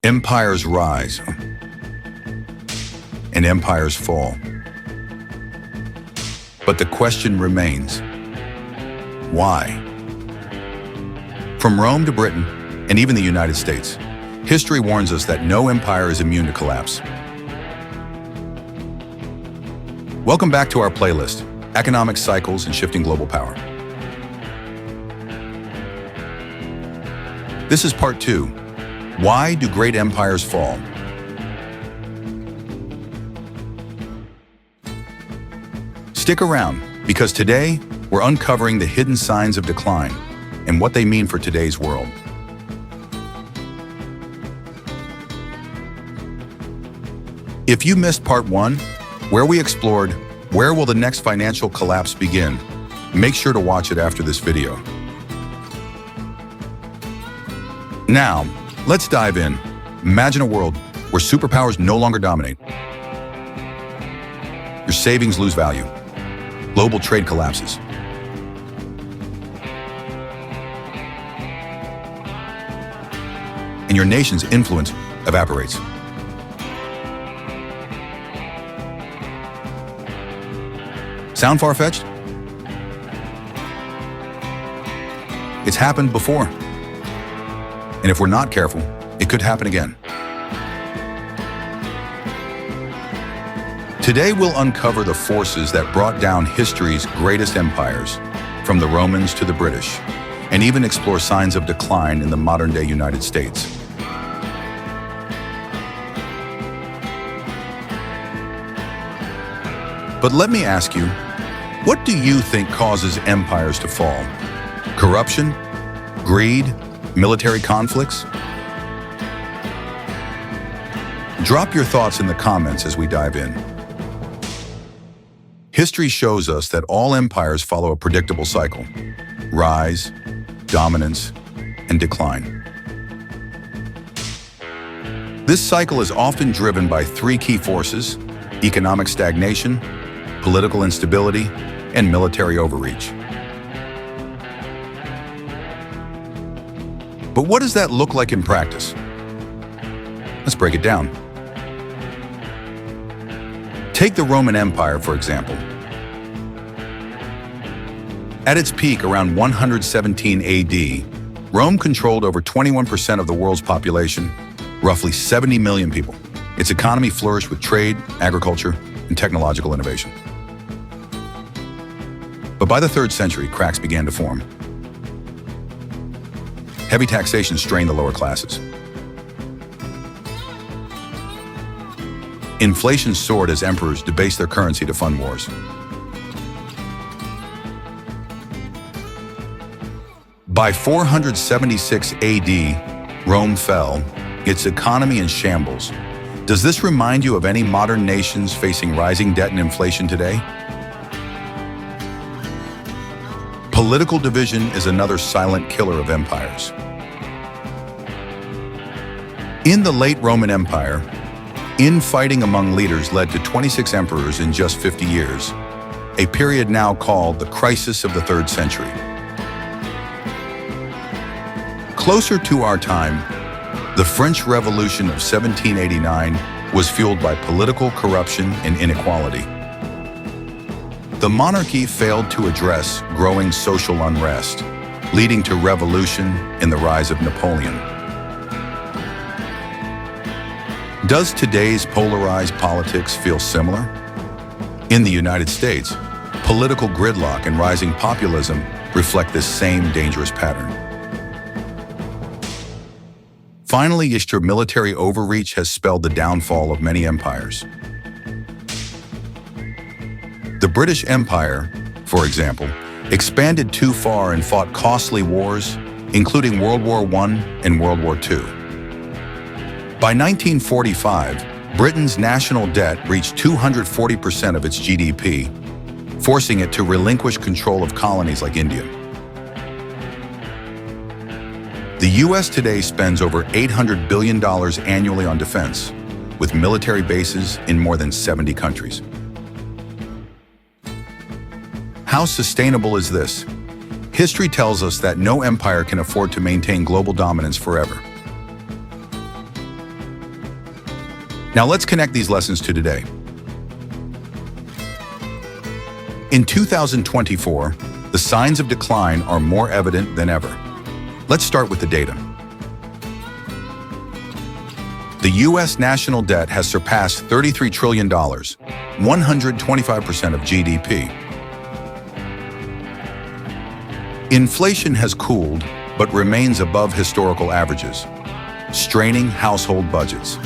Empires rise and empires fall. But the question remains, why? From Rome to Britain, and even the United States, history warns us that no empire is immune to collapse. Welcome back to our playlist, Economic Cycles and Shifting Global Power. This is part 2. Why do great empires fall? Stick around, because today we're uncovering the hidden signs of decline and what they mean for today's world. If you missed part 1, where we explored where will the next financial collapse begin, make sure to watch it after this video. Now, let's dive in. Imagine a world where superpowers no longer dominate. Your savings lose value. Global trade collapses. And your nation's influence evaporates. Sound far-fetched? It's happened before. And if we're not careful, it could happen again. Today we'll uncover the forces that brought down history's greatest empires, from the Romans to the British, and even explore signs of decline in the modern-day United States. But let me ask you, what do you think causes empires to fall? Corruption? Greed? Military conflicts? Drop your thoughts in the comments as we dive in. History shows us that all empires follow a predictable cycle: rise, dominance, and decline. This cycle is often driven by 3 key forces: economic stagnation, political instability, and military overreach. But what does that look like in practice? Let's break it down. Take the Roman Empire, for example. At its peak around 117 AD, Rome controlled over 21% of the world's population, roughly 70 million people. Its economy flourished with trade, agriculture, and technological innovation. But by the 3rd century, cracks began to form. Heavy taxation strained the lower classes. Inflation soared as emperors debased their currency to fund wars. By 476 AD, Rome fell, its economy in shambles. Does this remind you of any modern nations facing rising debt and inflation today? Political division is another silent killer of empires. In the late Roman Empire, infighting among leaders led to 26 emperors in just 50 years, a period now called the crisis of the 3rd century. Closer to our time, the French Revolution of 1789 was fueled by political corruption and inequality. The monarchy failed to address growing social unrest, leading to revolution and the rise of Napoleon. Does today's polarized politics feel similar? In the United States, political gridlock and rising populism reflect this same dangerous pattern. Finally, military overreach has spelled the downfall of many empires. The British Empire, for example, expanded too far and fought costly wars, including World War I and World War II. By 1945, Britain's national debt reached 240% of its GDP, forcing it to relinquish control of colonies like India. The U.S. today spends over $800 billion annually on defense, with military bases in more than 70 countries. How sustainable is this? History tells us that no empire can afford to maintain global dominance forever. Now let's connect these lessons to today. In 2024, the signs of decline are more evident than ever. Let's start with the data. The U.S. national debt has surpassed $33 trillion, 125% of GDP. Inflation has cooled, but remains above historical averages, straining household budgets.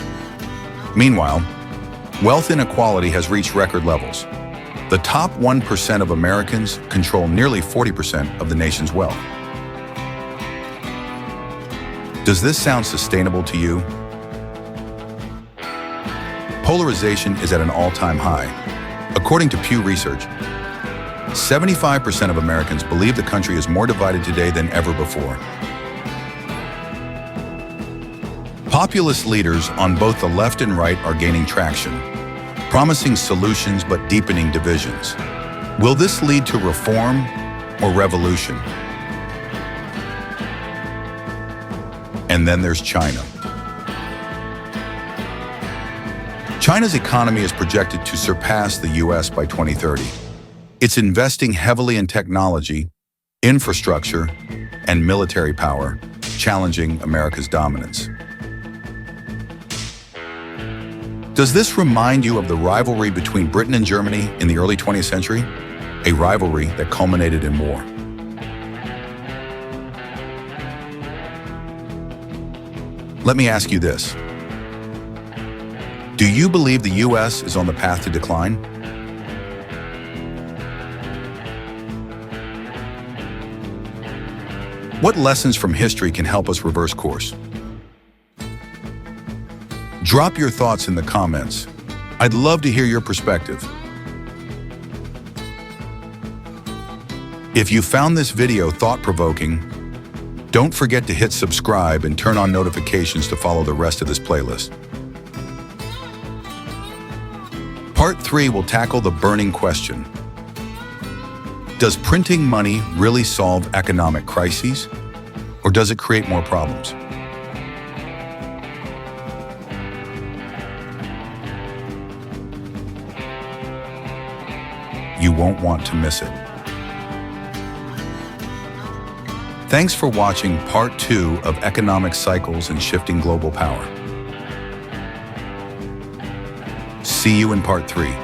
Meanwhile, wealth inequality has reached record levels. The top 1% of Americans control nearly 40% of the nation's wealth. Does this sound sustainable to you? Polarization is at an all-time high. According to Pew Research, 75% of Americans believe the country is more divided today than ever before. Populist leaders on both the left and right are gaining traction, promising solutions but deepening divisions. Will this lead to reform or revolution? And then there's China. China's economy is projected to surpass the U.S. by 2030. It's investing heavily in technology, infrastructure, and military power, challenging America's dominance. Does this remind you of the rivalry between Britain and Germany in the early 20th century? A rivalry that culminated in war. Let me ask you this. Do you believe the U.S. is on the path to decline? What lessons from history can help us reverse course? Drop your thoughts in the comments. I'd love to hear your perspective. If you found this video thought-provoking, don't forget to hit subscribe and turn on notifications to follow the rest of this playlist. Part 3 will tackle the burning question. Does printing money really solve economic crises, or does it create more problems? You won't want to miss it. Thanks for watching Part 2 of Economic Cycles and Shifting Global Power. See you in Part 3.